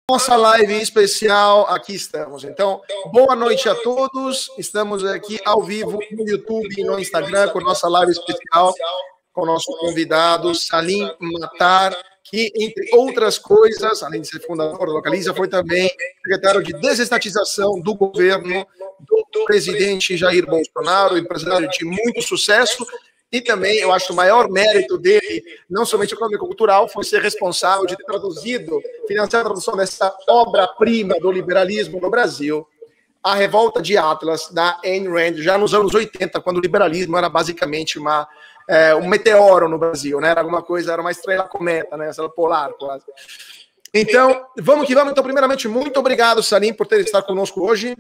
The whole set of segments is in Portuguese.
Nossa live especial, aqui estamos. Então, boa noite a todos. Estamos aqui ao vivo no YouTube e no Instagram com nossa live especial, com o nosso convidado, Salim Matar, que, entre outras coisas, além de ser fundador da Localiza, foi também secretário de desestatização do governo do presidente Jair Bolsonaro, empresário de muito sucesso. E também, eu acho, o maior mérito dele, não somente econômico-cultural, foi ser responsável de ter traduzido, financiado a tradução dessa obra-prima do liberalismo no Brasil, A Revolta de Atlas, da Ayn Rand, já nos anos 80, quando o liberalismo era basicamente um meteoro no Brasil, né? Era alguma coisa, era uma estrela cometa, né? Estrela polar, quase. Então, vamos que vamos. Então, primeiramente, muito obrigado, Salim, por ter estado conosco hoje.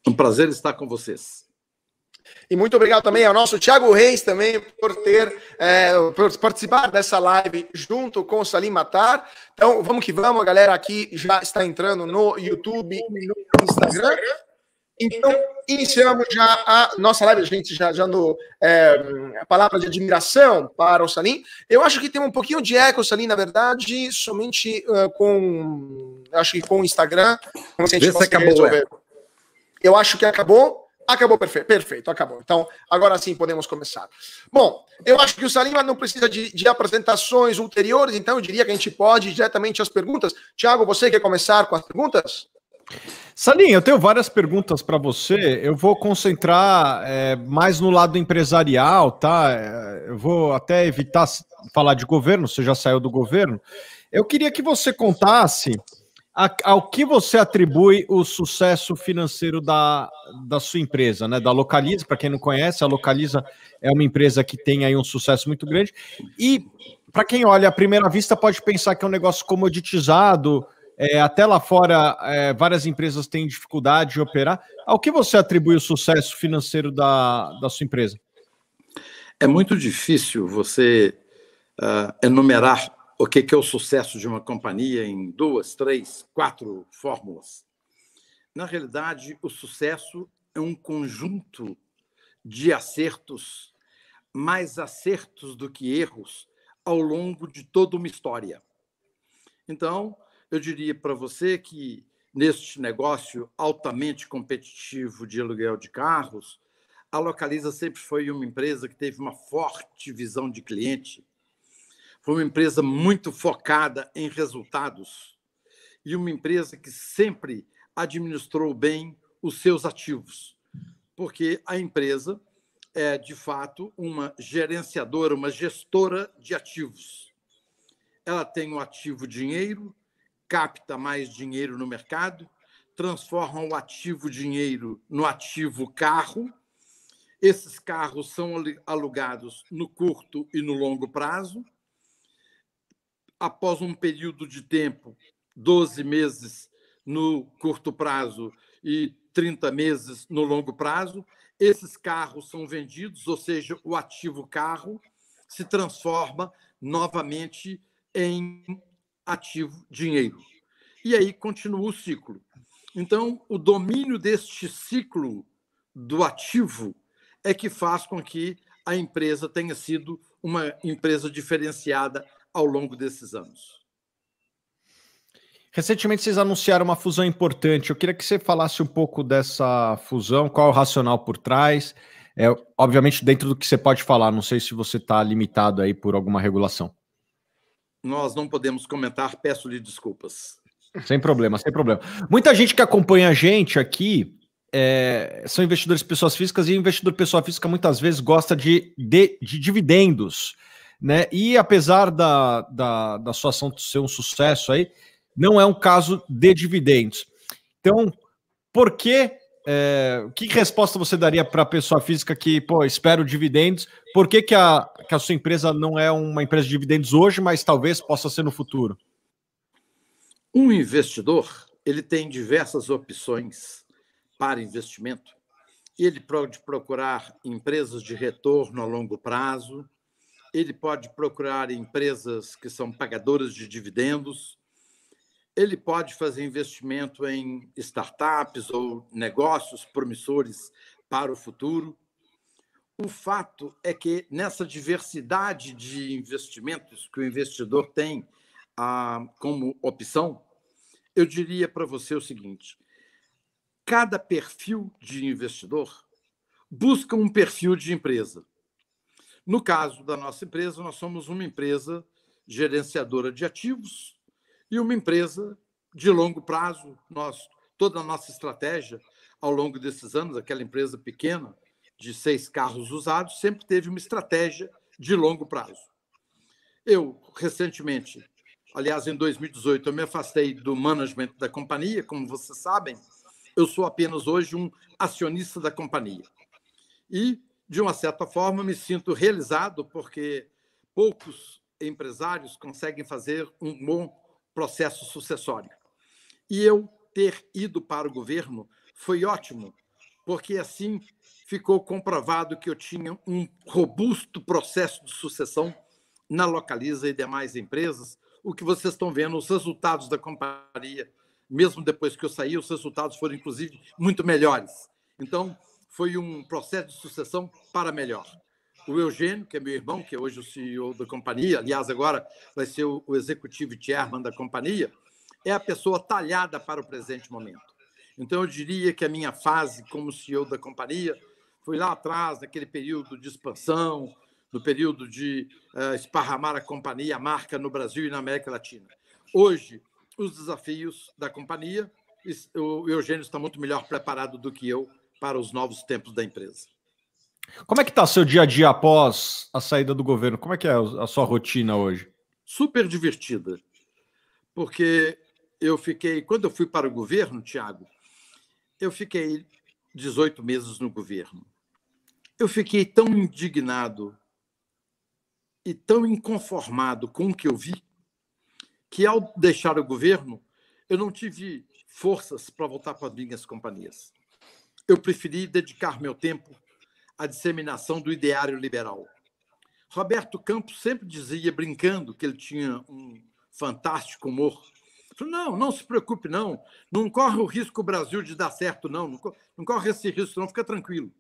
Um prazer estar com vocês. E muito obrigado também ao nosso Thiago Reis também por participar dessa live junto com o Salim Matar. Então, vamos que vamos, a galera aqui já está entrando no YouTube e no Instagram. Então, iniciamos já a nossa live, a gente já no a palavra de admiração para o Salim. Eu acho que tem um pouquinho de eco, Salim, na verdade, somente acho que com o Instagram. Como se a gente consegue resolver. Eu acho que acabou. Acabou, perfeito, acabou. Então, agora sim podemos começar. Bom, eu acho que o Salim não precisa de apresentações ulteriores, então eu diria que a gente pode ir diretamente às perguntas. Tiago, você quer começar com as perguntas? Salim, eu tenho várias perguntas para você. Eu vou concentrar mais no lado empresarial, tá? Eu vou até evitar falar de governo, você já saiu do governo. Eu queria que você contasse ao que você atribui o sucesso financeiro da sua empresa, né? Da Localiza, para quem não conhece, a Localiza é uma empresa que tem aí um sucesso muito grande. E para quem olha à primeira vista pode pensar que é um negócio comoditizado, até lá fora várias empresas têm dificuldade de operar. Ao que você atribui o sucesso financeiro da sua empresa? É muito difícil você enumerar o que é o sucesso de uma companhia em 2, 3, 4 fórmulas. Na realidade, o sucesso é um conjunto de acertos, mais acertos do que erros, ao longo de toda uma história. Então, eu diria para você que, neste negócio altamente competitivo de aluguel de carros, a Localiza sempre foi uma empresa que teve uma forte visão de cliente. Foi uma empresa muito focada em resultados e uma empresa que sempre administrou bem os seus ativos, porque a empresa é, de fato, uma gerenciadora, uma gestora de ativos. Ela tem o ativo dinheiro, capta mais dinheiro no mercado, transforma o ativo dinheiro no ativo carro. Esses carros são alugados no curto e no longo prazo. Após um período de tempo, 12 meses no curto prazo e 30 meses no longo prazo, esses carros são vendidos, ou seja, o ativo carro se transforma novamente em ativo dinheiro. E aí continua o ciclo. Então, o domínio deste ciclo do ativo é que faz com que a empresa tenha sido uma empresa diferenciada ao longo desses anos. Recentemente vocês anunciaram uma fusão importante. Eu queria que você falasse um pouco dessa fusão, qual é o racional por trás. Obviamente, dentro do que você pode falar, não sei se você está limitado aí por alguma regulação. Nós não podemos comentar, peço-lhe desculpas. Sem problema, sem problema. Muita gente que acompanha a gente aqui são investidores pessoas físicas, e investidor pessoa física muitas vezes gosta de dividendos, né? E apesar da sua ação ser um sucesso aí, não é um caso de dividendos. Então, por que resposta você daria para a pessoa física que, espera dividendos? Por que a sua empresa não é uma empresa de dividendos hoje, mas talvez possa ser no futuro? Um investidor, ele tem diversas opções para investimento. Ele pode procurar empresas de retorno a longo prazo, ele pode procurar empresas que são pagadoras de dividendos, ele pode fazer investimento em startups ou negócios promissores para o futuro. O fato é que, nessa diversidade de investimentos que o investidor tem como opção, eu diria para você o seguinte: cada perfil de investidor busca um perfil de empresa. No caso da nossa empresa, nós somos uma empresa gerenciadora de ativos e uma empresa de longo prazo. Toda a nossa estratégia, ao longo desses anos, aquela empresa pequena de 6 carros usados, sempre teve uma estratégia de longo prazo. Eu, recentemente, aliás, em 2018, eu me afastei do management da companhia. Como vocês sabem, eu sou apenas hoje um acionista da companhia. E, de uma certa forma, me sinto realizado, porque poucos empresários conseguem fazer um bom processo sucessório. E eu ter ido para o governo foi ótimo, porque assim ficou comprovado que eu tinha um robusto processo de sucessão na Localiza e demais empresas. O que vocês estão vendo, os resultados da companhia, mesmo depois que eu saí, os resultados foram, inclusive, muito melhores. Então, foi um processo de sucessão para melhor. O Eugênio, que é meu irmão, que é hoje o CEO da companhia, aliás, agora vai ser o executivo chairman da companhia, é a pessoa talhada para o presente momento. Então, eu diria que a minha fase como CEO da companhia foi lá atrás, naquele período de expansão, no período de esparramar a companhia, a marca no Brasil e na América Latina. Hoje, os desafios da companhia, o Eugênio está muito melhor preparado do que eu para os novos tempos da empresa. Como é que está seu dia a dia após a saída do governo? Como é que é a sua rotina hoje? Super divertida, porque quando eu fui para o governo, Tiago, eu fiquei 18 meses no governo. Eu fiquei tão indignado e tão inconformado com o que eu vi, que ao deixar o governo, eu não tive forças para voltar para as minhas companhias. Eu preferi dedicar meu tempo à disseminação do ideário liberal. Roberto Campos sempre dizia, brincando, que ele tinha um fantástico humor. Falou, não se preocupe, não corre o risco o Brasil de dar certo, não corre esse risco, não, fica tranquilo.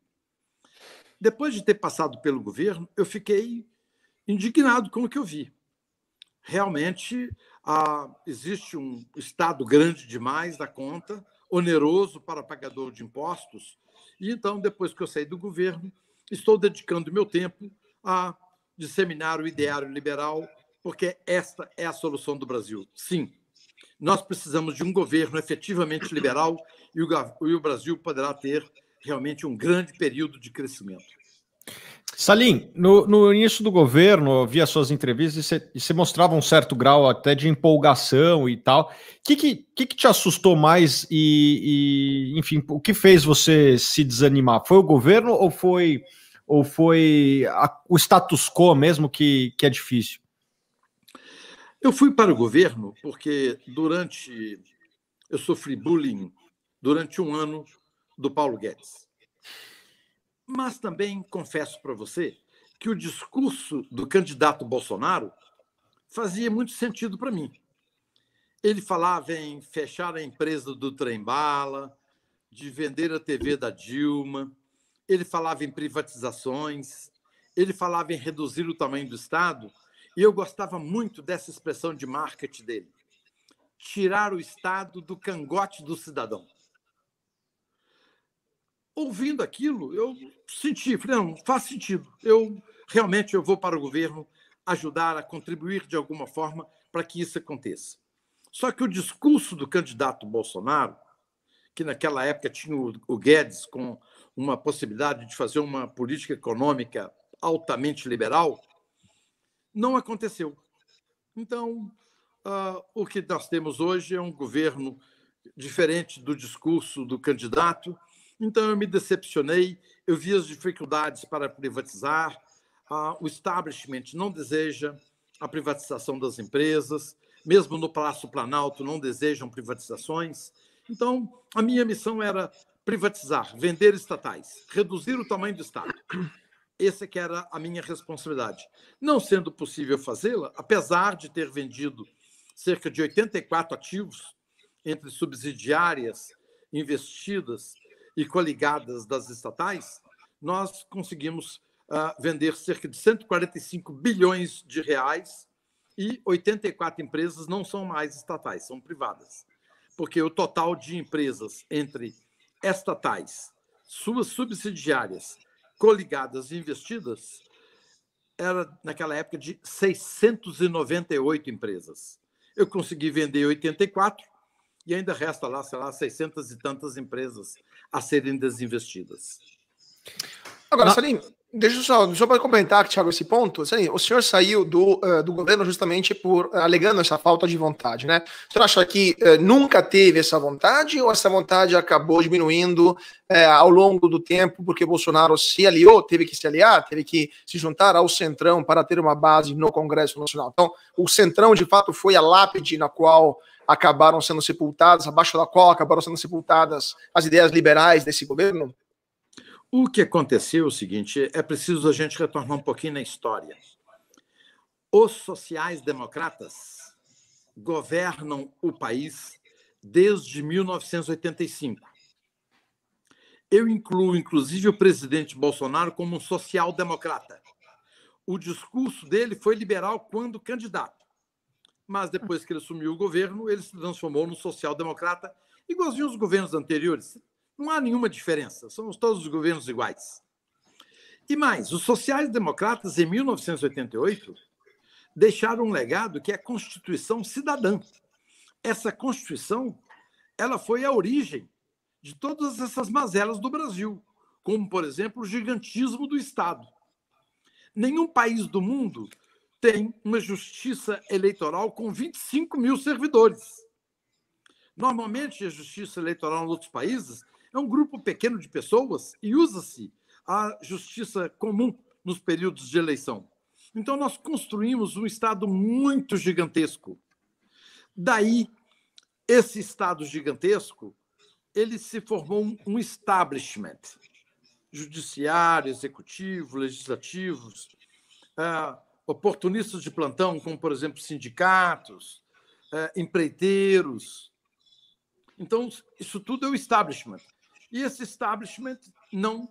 Depois de ter passado pelo governo, eu fiquei indignado com o que eu vi. Realmente, existe um Estado grande demais da conta, oneroso para pagador de impostos, e então, depois que eu saí do governo, estou dedicando meu tempo a disseminar o ideário liberal, porque esta é a solução do Brasil. Sim, nós precisamos de um governo efetivamente liberal e o Brasil poderá ter realmente um grande período de crescimento. Salim, no início do governo, eu vi as suas entrevistas e você mostrava um certo grau até de empolgação e tal. O que te assustou mais enfim, o que fez você se desanimar? Foi o governo ou foi o status quo mesmo que é difícil? Eu fui para o governo porque eu sofri bullying durante um ano do Paulo Guedes. Mas também confesso para você que o discurso do candidato Bolsonaro fazia muito sentido para mim. Ele falava em fechar a empresa do trem-bala, de vender a TV da Dilma, ele falava em privatizações, ele falava em reduzir o tamanho do Estado, e eu gostava muito dessa expressão de marketing dele: tirar o Estado do cangote do cidadão. Ouvindo aquilo, eu falei, não, faz sentido. Realmente eu vou para o governo ajudar a contribuir de alguma forma para que isso aconteça. Só que o discurso do candidato Bolsonaro, que naquela época tinha o Guedes com uma possibilidade de fazer uma política econômica altamente liberal, não aconteceu. Então, o que nós temos hoje é um governo diferente do discurso do candidato. Então, eu me decepcionei, eu vi as dificuldades para privatizar, o establishment não deseja a privatização das empresas, mesmo no Palácio Planalto não desejam privatizações. Então, a minha missão era privatizar, vender estatais, reduzir o tamanho do Estado. Essa que era a minha responsabilidade. Não sendo possível fazê-la, apesar de ter vendido cerca de 84 ativos entre subsidiárias, investidas e coligadas das estatais, nós conseguimos vender cerca de 145 bilhões de reais e 84 empresas não são mais estatais, são privadas. Porque o total de empresas entre estatais, suas subsidiárias, coligadas e investidas era, naquela época, de 698 empresas. Eu consegui vender 84 e ainda resta lá, sei lá, 600 e tantas empresas a serem desinvestidas. Agora, Salim, deixa eu só para complementar, Thiago, esse ponto. Salim, o senhor saiu do governo justamente alegando essa falta de vontade, né? O senhor acha que nunca teve essa vontade ou essa vontade acabou diminuindo ao longo do tempo porque Bolsonaro se aliou, teve que se aliar, teve que se juntar ao Centrão para ter uma base no Congresso Nacional? Então, o Centrão, de fato, foi a lápide na qual acabaram sendo sepultadas, abaixo da qual acabaram sendo sepultadas as ideias liberais desse governo? O que aconteceu é o seguinte, é preciso a gente retornar um pouquinho na história. Os sociais-democratas governam o país desde 1985. Eu incluo, inclusive, o presidente Bolsonaro como um social-democrata. O discurso dele foi liberal quando candidato, mas depois que ele assumiu o governo, ele se transformou num social-democrata, igualzinho aos governos anteriores. Não há nenhuma diferença, somos todos os governos iguais. E mais, os sociais-democratas, em 1988, deixaram um legado que é a Constituição Cidadã. Essa Constituição ela foi a origem de todas essas mazelas do Brasil, como, por exemplo, o gigantismo do Estado. Nenhum país do mundo tem uma justiça eleitoral com 25 mil servidores. Normalmente, a justiça eleitoral em outros países é um grupo pequeno de pessoas e usa-se a justiça comum nos períodos de eleição. Então, nós construímos um Estado muito gigantesco. Daí, esse Estado gigantesco, ele se formou um establishment, judiciário, executivo, legislativos, oportunistas de plantão, como, por exemplo, sindicatos, empreiteiros. Então, isso tudo é o establishment. E esse establishment não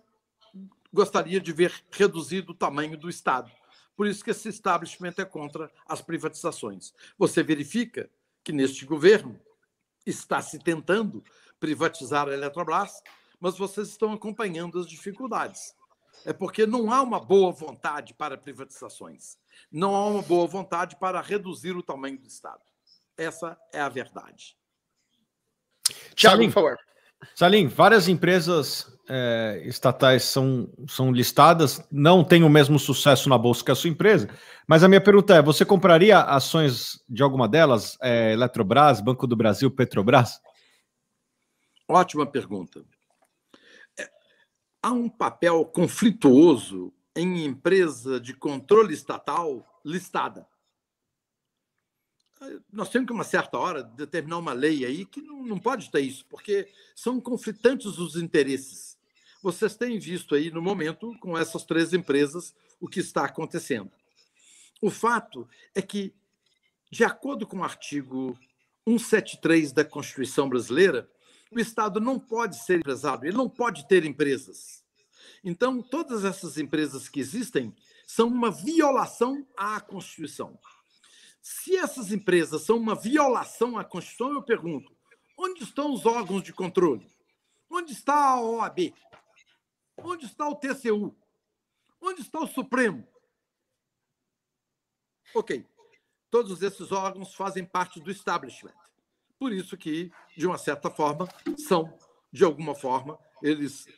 gostaria de ver reduzido o tamanho do Estado. Por isso que esse establishment é contra as privatizações. Você verifica que, neste governo, está se tentando privatizar a Eletrobras, mas vocês estão acompanhando as dificuldades. É porque não há uma boa vontade para privatizações. Não há uma boa vontade para reduzir o tamanho do Estado. Essa é a verdade. Thiago, por favor. Salim, várias empresas estatais são listadas, não têm o mesmo sucesso na bolsa que a sua empresa, mas a minha pergunta é, você compraria ações de alguma delas? Eletrobras, Banco do Brasil, Petrobras? Ótima pergunta. Há um papel conflituoso em empresa de controle estatal listada. Nós temos que, uma certa hora, determinar uma lei aí que não pode ter isso, porque são conflitantes os interesses. Vocês têm visto aí, no momento, com essas 3 empresas, o que está acontecendo. O fato é que, de acordo com o artigo 173 da Constituição brasileira, o Estado não pode ser empresário, ele não pode ter empresas. Então, todas essas empresas que existem são uma violação à Constituição. Se essas empresas são uma violação à Constituição, eu pergunto, onde estão os órgãos de controle? Onde está a OAB? Onde está o TCU? Onde está o Supremo? Ok, todos esses órgãos fazem parte do establishment. Por isso que, de uma certa forma, de alguma forma, eles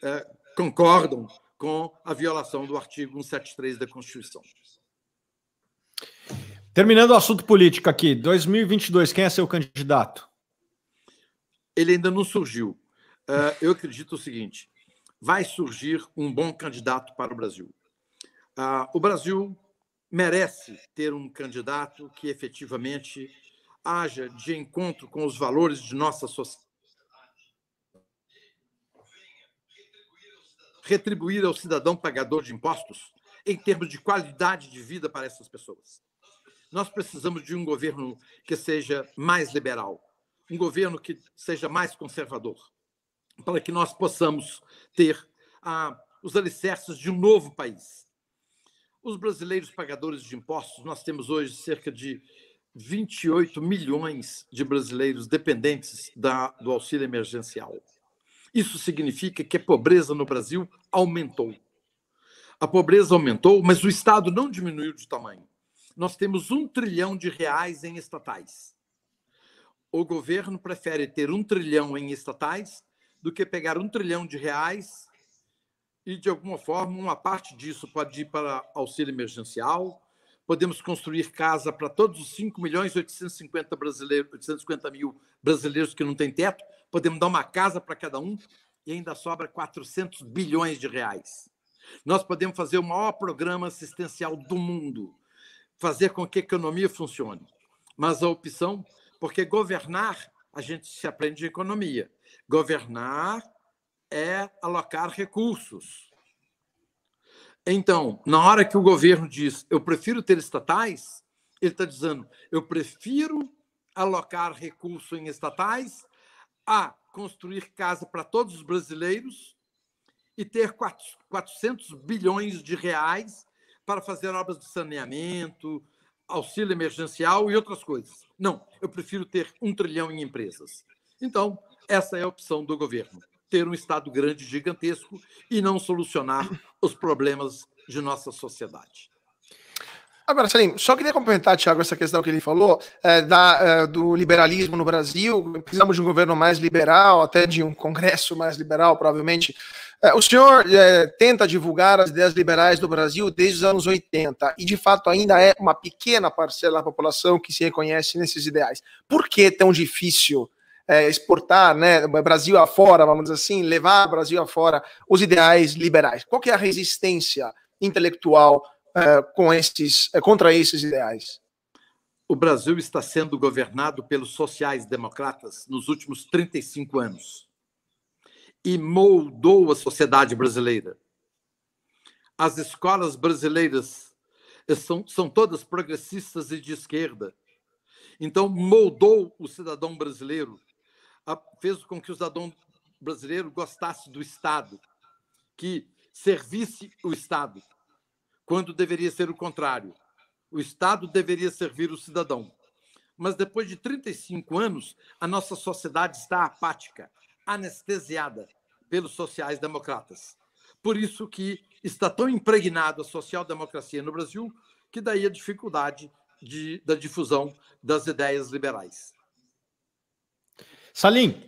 concordam com a violação do artigo 173 da Constituição. Terminando o assunto político aqui, 2022, quem é seu candidato? Ele ainda não surgiu. Eu acredito o seguinte, vai surgir um bom candidato para o Brasil. O Brasil merece ter um candidato que efetivamente haja de encontro com os valores de nossa sociedade. Retribuir ao cidadão pagador de impostos em termos de qualidade de vida para essas pessoas. Nós precisamos de um governo que seja mais liberal, um governo que seja mais conservador, para que nós possamos ter os alicerces de um novo país. Os brasileiros pagadores de impostos, nós temos hoje cerca de 28 milhões de brasileiros dependentes do auxílio emergencial. Isso significa que a pobreza no Brasil aumentou. A pobreza aumentou, mas o Estado não diminuiu de tamanho. Nós temos R$1 trilhão em estatais. O governo prefere ter R$1 trilhão em estatais do que pegar R$1 trilhão e, de alguma forma, uma parte disso pode ir para auxílio emergencial. Podemos construir casa para todos os 5.850.000 brasileiros que não têm teto. Podemos dar uma casa para cada um e ainda sobra R$400 bilhões. Nós podemos fazer o maior programa assistencial do mundo, fazer com que a economia funcione. Mas a opção, porque governar, a gente se aprende de economia. Governar é alocar recursos. Então, na hora que o governo diz eu prefiro ter estatais, ele está dizendo eu prefiro alocar recurso em estatais a construir casa para todos os brasileiros e ter R$400 bilhões para fazer obras de saneamento, auxílio emergencial e outras coisas. Não, eu prefiro ter R$1 trilhão em empresas. Então, essa é a opção do governo. Ter um Estado grande, gigantesco, e não solucionar os problemas de nossa sociedade. Agora, Salim, só queria complementar, Thiago, essa questão que ele falou do liberalismo no Brasil. Precisamos de um governo mais liberal, até de um congresso mais liberal, provavelmente. O senhor tenta divulgar as ideias liberais do Brasil desde os anos 80 e, de fato, ainda é uma pequena parcela da população que se reconhece nesses ideais. Por que tão difícil exportar, né, Brasil afora, vamos dizer assim, levar o Brasil afora os ideais liberais? Qual que é a resistência intelectual contra esses ideais? O Brasil está sendo governado pelos sociais-democratas nos últimos 35 anos e moldou a sociedade brasileira. As escolas brasileiras são todas progressistas e de esquerda. Então, moldou o cidadão brasileiro, fez com que o cidadão brasileiro gostasse do Estado, que servisse o Estado, quando deveria ser o contrário. O Estado deveria servir o cidadão. Mas, depois de 35 anos, a nossa sociedade está apática, anestesiada pelos sociais-democratas. Por isso que está tão impregnada a social-democracia no Brasil, que daí a dificuldade da difusão das ideias liberais. Salim,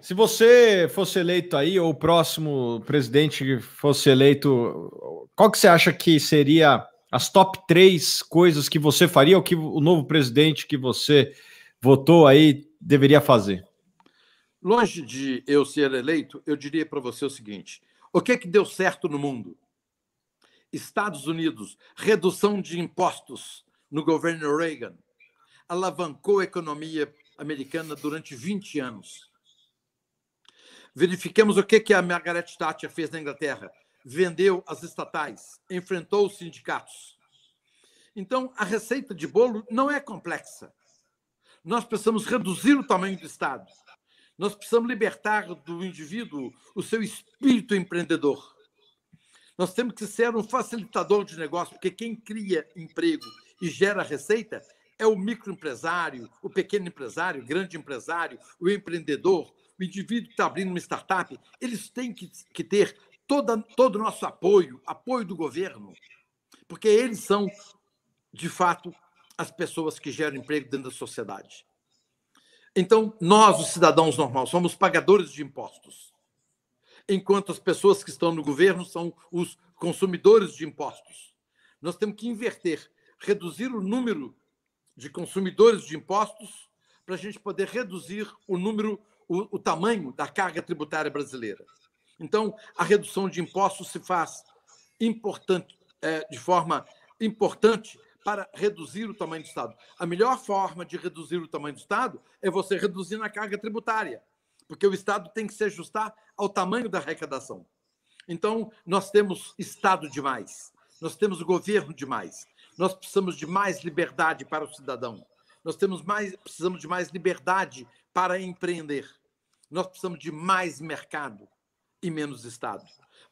se você fosse eleito aí, ou o próximo presidente fosse eleito, qual que você acha que seria as top 3 coisas que você faria, ou que o novo presidente que você votou aí deveria fazer? Longe de eu ser eleito, eu diria para você o seguinte: o que deu certo no mundo? Estados Unidos, redução de impostos no governo Reagan, alavancou a economia americana durante 20 anos. Verifiquemos o que a Margaret Thatcher fez na Inglaterra. Vendeu as estatais, enfrentou os sindicatos. Então, a receita de bolo não é complexa. Nós precisamos reduzir o tamanho do Estado. Nós precisamos libertar do indivíduo o seu espírito empreendedor. Nós temos que ser um facilitador de negócio, porque quem cria emprego e gera receita é o microempresário, o pequeno empresário, o grande empresário, o empreendedor, o indivíduo que está abrindo uma startup. Eles têm que ter todo o nosso apoio do governo, porque eles são, de fato, as pessoas que geram emprego dentro da sociedade. Então, nós, os cidadãos normais, somos pagadores de impostos, enquanto as pessoas que estão no governo são os consumidores de impostos. Nós temos que inverter, reduzir o número de consumidores de impostos para a gente poder reduzir o tamanho da carga tributária brasileira. Então, a redução de impostos se faz de forma importante para reduzir o tamanho do Estado. A melhor forma de reduzir o tamanho do Estado é você reduzir a carga tributária, porque o Estado tem que se ajustar ao tamanho da arrecadação. Então, nós temos Estado demais, nós temos governo demais, nós precisamos de mais liberdade para o cidadão, nós precisamos de mais liberdade para empreender, nós precisamos de mais mercado e menos Estado,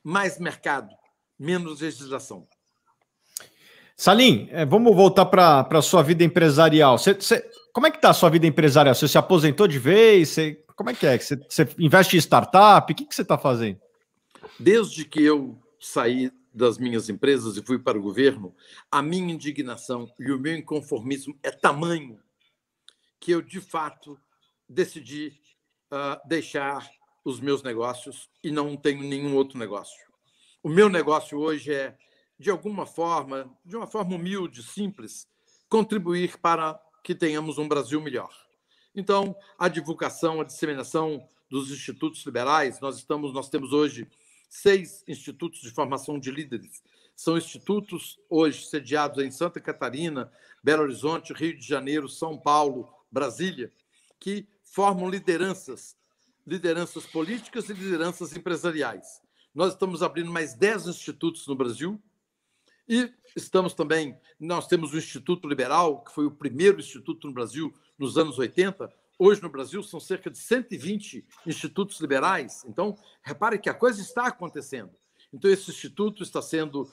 mais mercado, menos legislação. Salim, vamos voltar para a sua vida empresarial. Como é que está a sua vida empresarial? Você se aposentou de vez? Como é que é? Você investe em startup? O que você está fazendo? Desde que eu saí das minhas empresas e fui para o governo, a minha indignação e o meu inconformismo é tamanho que eu, de fato, decidi deixar os meus negócios e não tenho nenhum outro negócio. O meu negócio hoje é, de alguma forma, de uma forma humilde, simples, contribuir para que tenhamos um Brasil melhor. Então, a divulgação, a disseminação dos institutos liberais, nós temos hoje 6 institutos de formação de líderes. São institutos hoje sediados em Santa Catarina, Belo Horizonte, Rio de Janeiro, São Paulo, Brasília, que formam lideranças políticas e lideranças empresariais. Nós estamos abrindo mais 10 institutos no Brasil e nós temos o Instituto Liberal, que foi o primeiro instituto no Brasil nos anos 80. Hoje, no Brasil, são cerca de 120 institutos liberais. Então, repare que a coisa está acontecendo. Então, esse instituto está sendo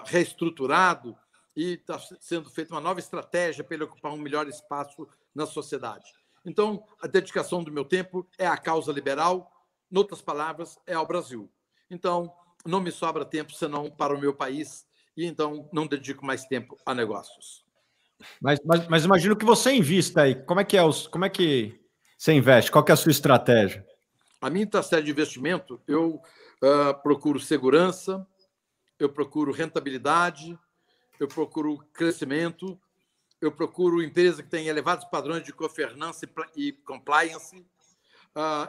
reestruturado e está sendo feita uma nova estratégia para ele ocupar um melhor espaço na sociedade. Então, a dedicação do meu tempo é à causa liberal, em outras palavras, é ao Brasil. Então, não me sobra tempo senão para o meu país e, então, não dedico mais tempo a negócios. Mas imagino que você invista aí. Como é que você investe? Qual que é a sua estratégia? A minha estratégia de investimento, eu procuro segurança, eu procuro rentabilidade, eu procuro crescimento, eu procuro empresa que tenha elevados padrões de governança e compliance,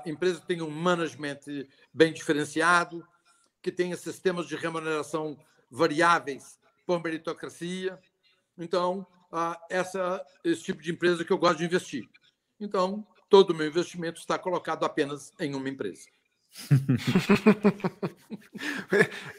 empresa que tenha um management bem diferenciado, que tenha sistemas de remuneração variáveis por meritocracia. Então, esse tipo de empresa que eu gosto de investir. Então, todo o meu investimento está colocado apenas em uma empresa.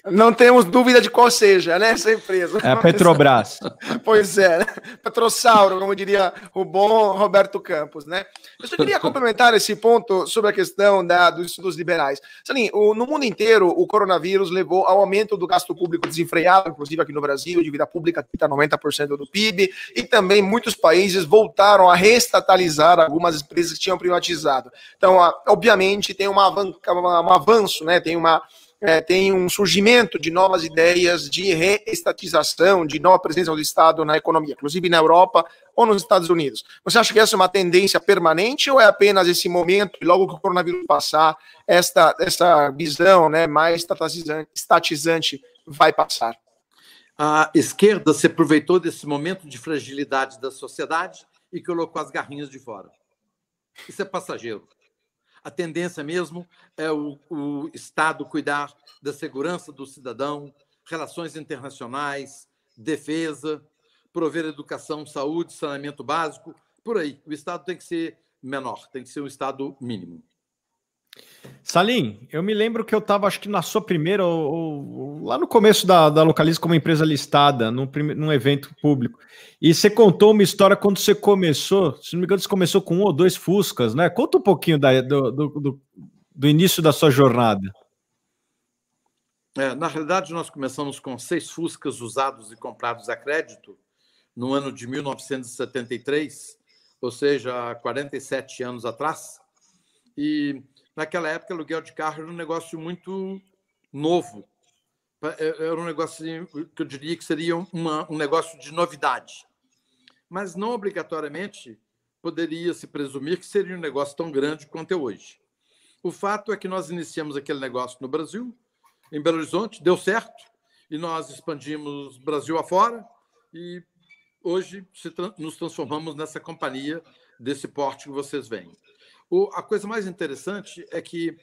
Não temos dúvida de qual seja, né, essa empresa. É a Petrobras. Pois é, né? Petrossauro, como diria o bom Roberto Campos, né? Eu só queria complementar esse ponto sobre a questão dos estudos liberais. Salim, no mundo inteiro, o coronavírus levou ao aumento do gasto público desenfreado, inclusive aqui no Brasil, dívida pública que está 90% do PIB, e também muitos países voltaram a reestatalizar algumas empresas que tinham privatizado. Então, obviamente, tem um avanço, né? Tem um surgimento de novas ideias de reestatização, de nova presença do Estado na economia, inclusive na Europa ou nos Estados Unidos. Você acha que essa é uma tendência permanente ou é apenas esse momento, e logo que o coronavírus passar, essa visão, né, mais estatizante vai passar? A esquerda se aproveitou desse momento de fragilidade da sociedade e colocou as garrinhas de fora. Isso é passageiro. A tendência mesmo é o Estado cuidar da segurança do cidadão, relações internacionais, defesa, prover educação, saúde, saneamento básico, por aí. O Estado tem que ser menor, tem que ser um Estado mínimo. Salim, eu me lembro que eu estava, acho que na sua primeira, ou lá no começo da Localiza como empresa listada, num evento público, e você contou uma história quando você começou, se não me engano, você começou com 1 ou 2 Fuscas, né? Conta um pouquinho do início da sua jornada. Na realidade, nós começamos com 6 Fuscas usados e comprados a crédito no ano de 1973, ou seja, há 47 anos atrás, e naquela época, aluguel de carro era um negócio muito novo. Era um negócio que eu diria que seria um negócio de novidade. Mas não obrigatoriamente poderia se presumir que seria um negócio tão grande quanto é hoje. O fato é que nós iniciamos aquele negócio no Brasil, em Belo Horizonte, deu certo, e nós expandimos Brasil afora, e hoje nos transformamos nessa companhia desse porte que vocês veem. A coisa mais interessante é que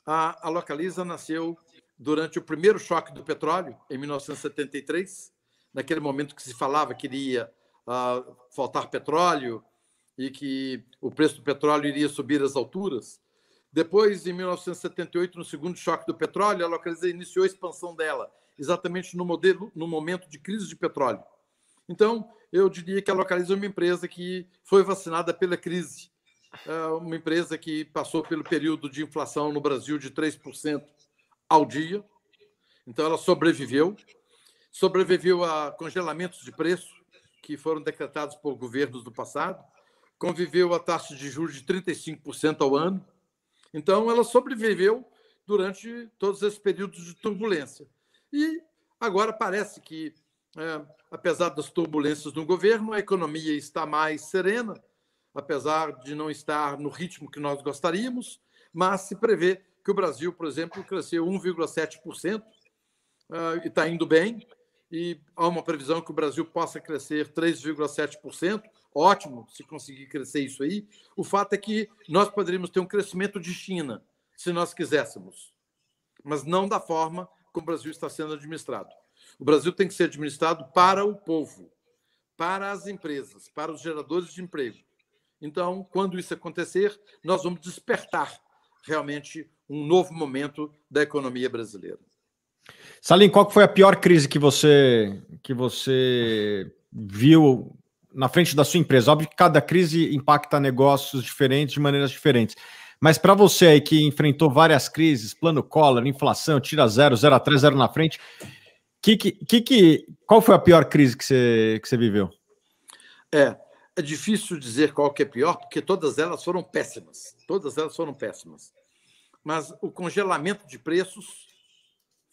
a Localiza nasceu durante o primeiro choque do petróleo, em 1973, naquele momento que se falava que iria faltar petróleo e que o preço do petróleo iria subir às alturas. Depois, em 1978, no segundo choque do petróleo, a Localiza iniciou a expansão dela, exatamente no momento de crise de petróleo. Então, eu diria que a Localiza é uma empresa que foi vacinada pela crise. Uma empresa que passou pelo período de inflação no Brasil de 3% ao dia. Então, ela sobreviveu. sobreviveu a congelamentos de preço que foram decretados por governos do passado, conviveu a taxa de juros de 35% ao ano. Então, ela sobreviveu durante todos esses períodos de turbulência. E agora parece que, apesar das turbulências no governo, a economia está mais serena, apesar de não estar no ritmo que nós gostaríamos, mas se prevê que o Brasil, por exemplo, cresceu 1,7%, e está indo bem, e há uma previsão que o Brasil possa crescer 3,7%, ótimo se conseguir crescer isso aí. O fato é que nós poderíamos ter um crescimento de China, se nós quiséssemos, mas não da forma como o Brasil está sendo administrado. O Brasil tem que ser administrado para o povo, para as empresas, para os geradores de emprego. Então, quando isso acontecer, nós vamos despertar realmente um novo momento da economia brasileira. Salim, qual foi a pior crise que você viu na frente da sua empresa? Óbvio que cada crise impacta negócios diferentes, de maneiras diferentes. Mas para você aí que enfrentou várias crises, plano Collor, inflação, tira zero, 0 a 3, 0 na frente, qual foi a pior crise que você viveu? É difícil dizer qual que é pior, porque todas elas foram péssimas. Todas elas foram péssimas. Mas o congelamento de preços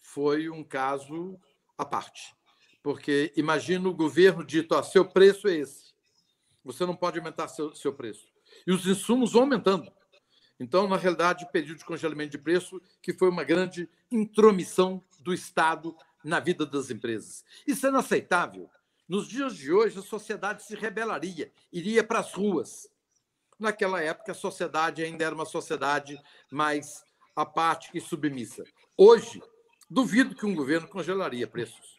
foi um caso à parte. Porque imagina o governo dito, seu preço é esse. Você não pode aumentar seu preço. E os insumos vão aumentando. Então, na realidade, o período de congelamento de preço que foi uma grande intromissão do Estado na vida das empresas. Isso é inaceitável. Nos dias de hoje, a sociedade se rebelaria, iria para as ruas. Naquela época, a sociedade ainda era uma sociedade mais apática e submissa. Hoje, duvido que um governo congelaria preços.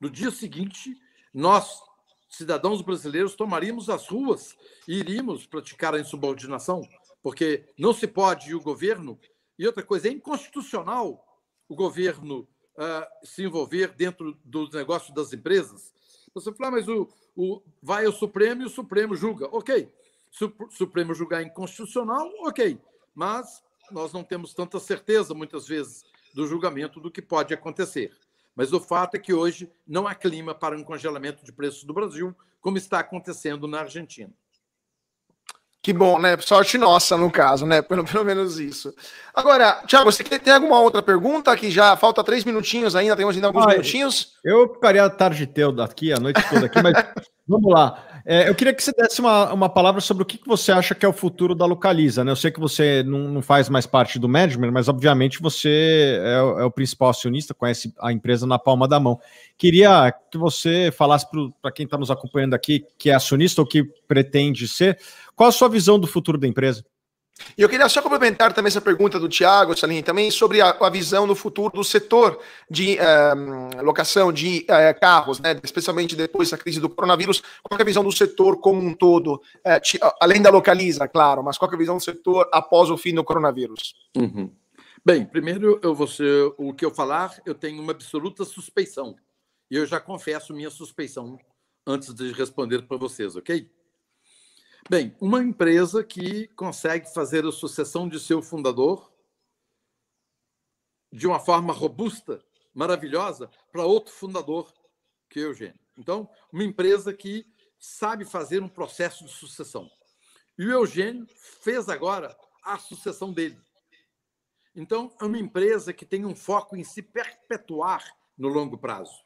No dia seguinte, nós, cidadãos brasileiros, tomaríamos as ruas e iríamos praticar a insubordinação, porque não se pode o governo... E outra coisa, é inconstitucional o governo se envolver dentro dos negócios das empresas. Você fala, mas vai ao Supremo e o Supremo julga. Ok, se o Supremo julgar inconstitucional, ok, mas nós não temos tanta certeza, muitas vezes, do julgamento do que pode acontecer. Mas o fato é que hoje não há clima para um congelamento de preços do Brasil, como está acontecendo na Argentina. Que bom, né? Sorte nossa, no caso, né? Pelo menos isso. Agora, Thiago, você tem alguma outra pergunta? Que já falta 3 minutinhos ainda, temos ainda alguns minutinhos. Eu ficaria a tarde toda aqui, a noite toda aqui, mas vamos lá. Eu queria que você desse uma palavra sobre o que você acha que é o futuro da Localiza, né? Eu sei que você não faz mais parte do management, mas obviamente você é o principal acionista, conhece a empresa na palma da mão. Queria que você falasse para quem está nos acompanhando aqui, que é acionista ou que pretende ser, qual a sua visão do futuro da empresa? E eu queria só complementar também essa pergunta do Thiago, Salim, também sobre a visão no futuro do setor de locação de carros, né? Especialmente depois da crise do coronavírus. Qual é a visão do setor como um todo? Além da Localiza, claro, mas qual é a visão do setor após o fim do coronavírus? Uhum. Bem, primeiro, o que eu falar, eu tenho uma absoluta suspeição. E eu já confesso minha suspeição antes de responder para vocês, ok? Bem, uma empresa que consegue fazer a sucessão de seu fundador de uma forma robusta, maravilhosa, para outro fundador, que é o Eugênio. Então, uma empresa que sabe fazer um processo de sucessão. E o Eugênio fez agora a sucessão dele. Então, é uma empresa que tem um foco em se perpetuar no longo prazo.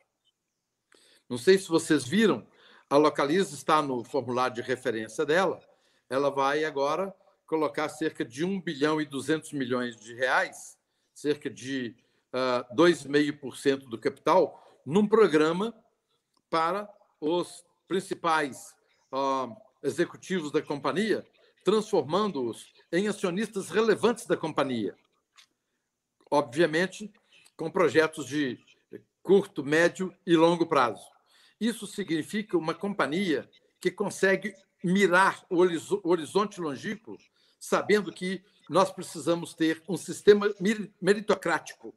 Não sei se vocês viram, a Localiza está no formulário de referência dela. Ela vai agora colocar cerca de 1 bilhão e 200 milhões de reais, cerca de 2,5% do capital, num programa para os principais executivos da companhia, transformando-os em acionistas relevantes da companhia. Obviamente, com projetos de curto, médio e longo prazo. Isso significa uma companhia que consegue mirar o horizonte longínquo, sabendo que nós precisamos ter um sistema meritocrático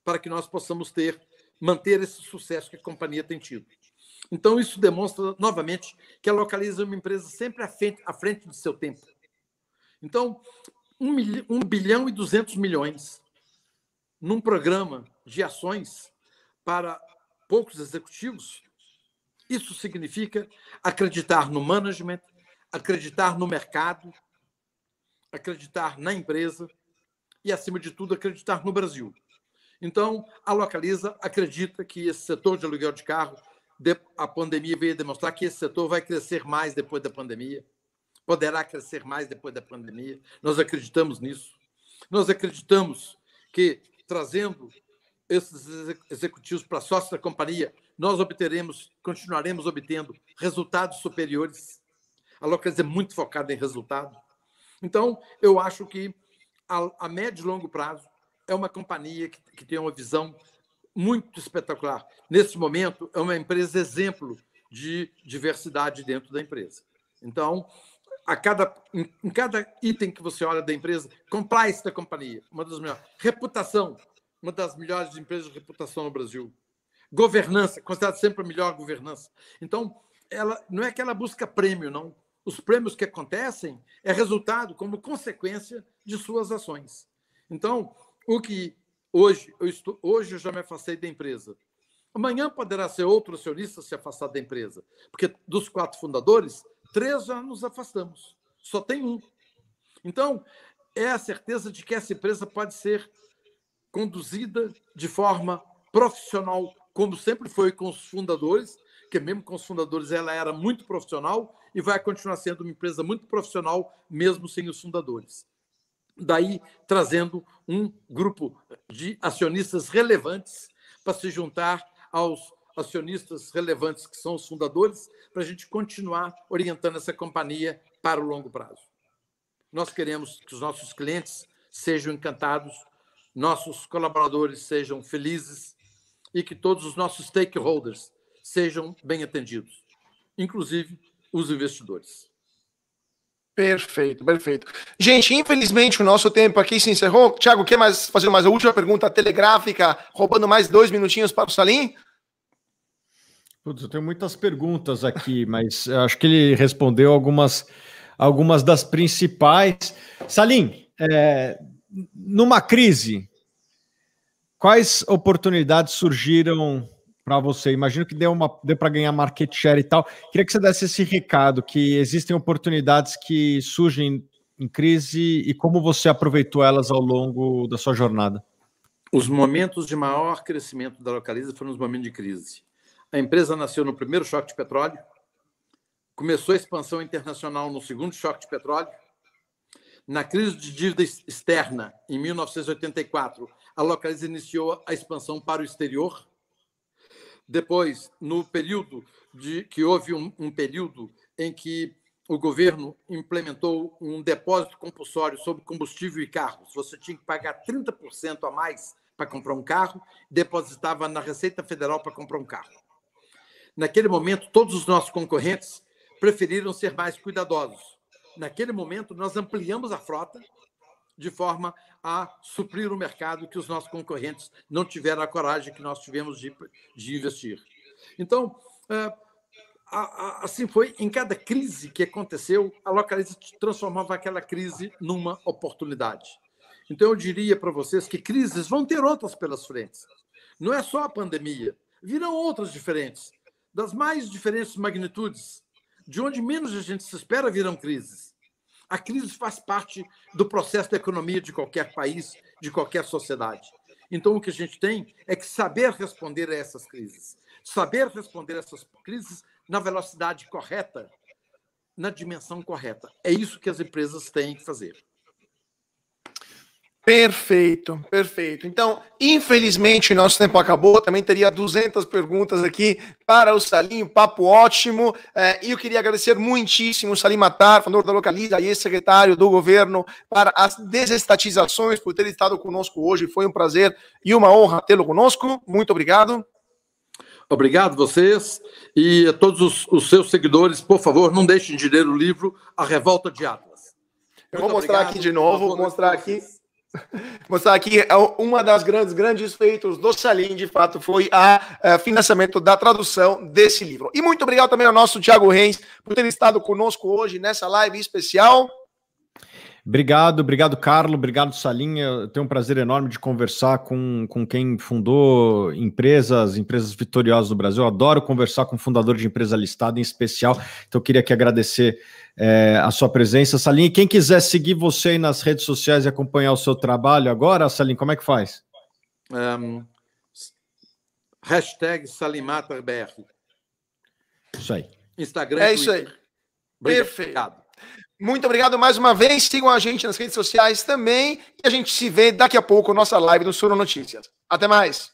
para que nós possamos manter esse sucesso que a companhia tem tido. Então, isso demonstra, novamente, que a Localiza é uma empresa sempre à frente do seu tempo. Então, 1 bilhão e 200 milhões num programa de ações para poucos executivos, isso significa acreditar no management, acreditar no mercado, acreditar na empresa e, acima de tudo, acreditar no Brasil. Então, a Localiza acredita que esse setor de aluguel de carro, a pandemia veio demonstrar que esse setor vai crescer mais depois da pandemia, poderá crescer mais depois da pandemia. Nós acreditamos nisso. Nós acreditamos que, trazendo esses executivos para sócios da companhia, nós continuaremos obtendo resultados superiores. A Localiza é muito focada em resultado. Então, eu acho que, a médio e longo prazo, é uma companhia que tem uma visão muito espetacular. Nesse momento, é uma empresa exemplo de diversidade dentro da empresa. Então, em cada item que você olha da empresa, compliance da companhia, uma das melhores. Reputação, uma das melhores empresas de reputação no Brasil. Governança, considerada sempre a melhor governança. Então, não é que ela busca prêmio, não. Os prêmios que acontecem é resultado como consequência de suas ações. Então, o que hoje eu já me afastei da empresa. Amanhã poderá ser outro acionista se afastar da empresa, porque dos 4 fundadores, 3 já nos afastamos. Só tem um. Então, é a certeza de que essa empresa pode ser conduzida de forma profissional, como sempre foi com os fundadores, que mesmo com os fundadores ela era muito profissional e vai continuar sendo uma empresa muito profissional, mesmo sem os fundadores. Daí, trazendo um grupo de acionistas relevantes para se juntar aos acionistas relevantes que são os fundadores, para a gente continuar orientando essa companhia para o longo prazo. Nós queremos que os nossos clientes sejam encantados, nossos colaboradores sejam felizes e que todos os nossos stakeholders sejam bem atendidos, inclusive os investidores. Perfeito, perfeito. Gente, infelizmente o nosso tempo aqui se encerrou. Thiago, quer fazer mais uma última pergunta telegráfica, roubando mais 2 minutinhos para o Salim? Putz, eu tenho muitas perguntas aqui, mas acho que ele respondeu algumas das principais. Salim, numa crise, quais oportunidades surgiram para você? Imagino que deu para ganhar market share e tal. Queria que você desse esse recado, que existem oportunidades que surgem em crise e como você aproveitou elas ao longo da sua jornada. Os momentos de maior crescimento da Localiza foram os momentos de crise. A empresa nasceu no primeiro choque de petróleo, começou a expansão internacional no segundo choque de petróleo. Na crise de dívida externa, em 1984, a Localiza iniciou a expansão para o exterior. Depois, no período que houve um período em que o governo implementou um depósito compulsório sobre combustível e carros. Você tinha que pagar 30% a mais para comprar um carro, depositava na Receita Federal para comprar um carro. Naquele momento, todos os nossos concorrentes preferiram ser mais cuidadosos. Naquele momento, nós ampliamos a frota de forma a suprir o mercado que os nossos concorrentes não tiveram a coragem que nós tivemos de investir. Então, assim foi, em cada crise que aconteceu, a Localiza transformava aquela crise numa oportunidade. Então, eu diria para vocês que crises vão ter outras pelas frentes. Não é só a pandemia, virão outras diferentes, das mais diferentes magnitudes. De onde menos a gente se espera virão crises. A crise faz parte do processo da economia de qualquer país, de qualquer sociedade. Então, o que a gente tem é que saber responder a essas crises. Saber responder a essas crises na velocidade correta, na dimensão correta. É isso que as empresas têm que fazer. Perfeito, perfeito. Então, infelizmente, nosso tempo acabou. Também teria 200 perguntas aqui para o Salim, papo ótimo. E eu queria agradecer muitíssimo o Salim Matar, fundador da Localiza e ex-secretário do governo, para as desestatizações, por ter estado conosco hoje. Foi um prazer e uma honra tê-lo conosco. Muito obrigado. Obrigado vocês e a todos os seus seguidores. Por favor, não deixem de ler o livro A Revolta de Atlas. Eu vou mostrar aqui de novo, vou mostrar aqui. Mostrar aqui uma das grandes feitos do Salim, de fato, foi o financiamento da tradução desse livro. E muito obrigado também ao nosso Thiago Reis por ter estado conosco hoje nessa live especial. Obrigado, Carlos, obrigado, Salinha. Eu tenho um prazer enorme de conversar com quem fundou empresas vitoriosas do Brasil. Eu adoro conversar com fundador de empresa listada, em especial. Então, eu queria aqui agradecer a sua presença, Salinha. E quem quiser seguir você aí nas redes sociais e acompanhar o seu trabalho agora, Salinha, como é que faz? Hashtag SalimmaterBR. Isso aí. Instagram. É isso aí. Perfeito. Muito obrigado mais uma vez. Sigam a gente nas redes sociais também. E a gente se vê daqui a pouco, nossa live do Suno Notícias. Até mais.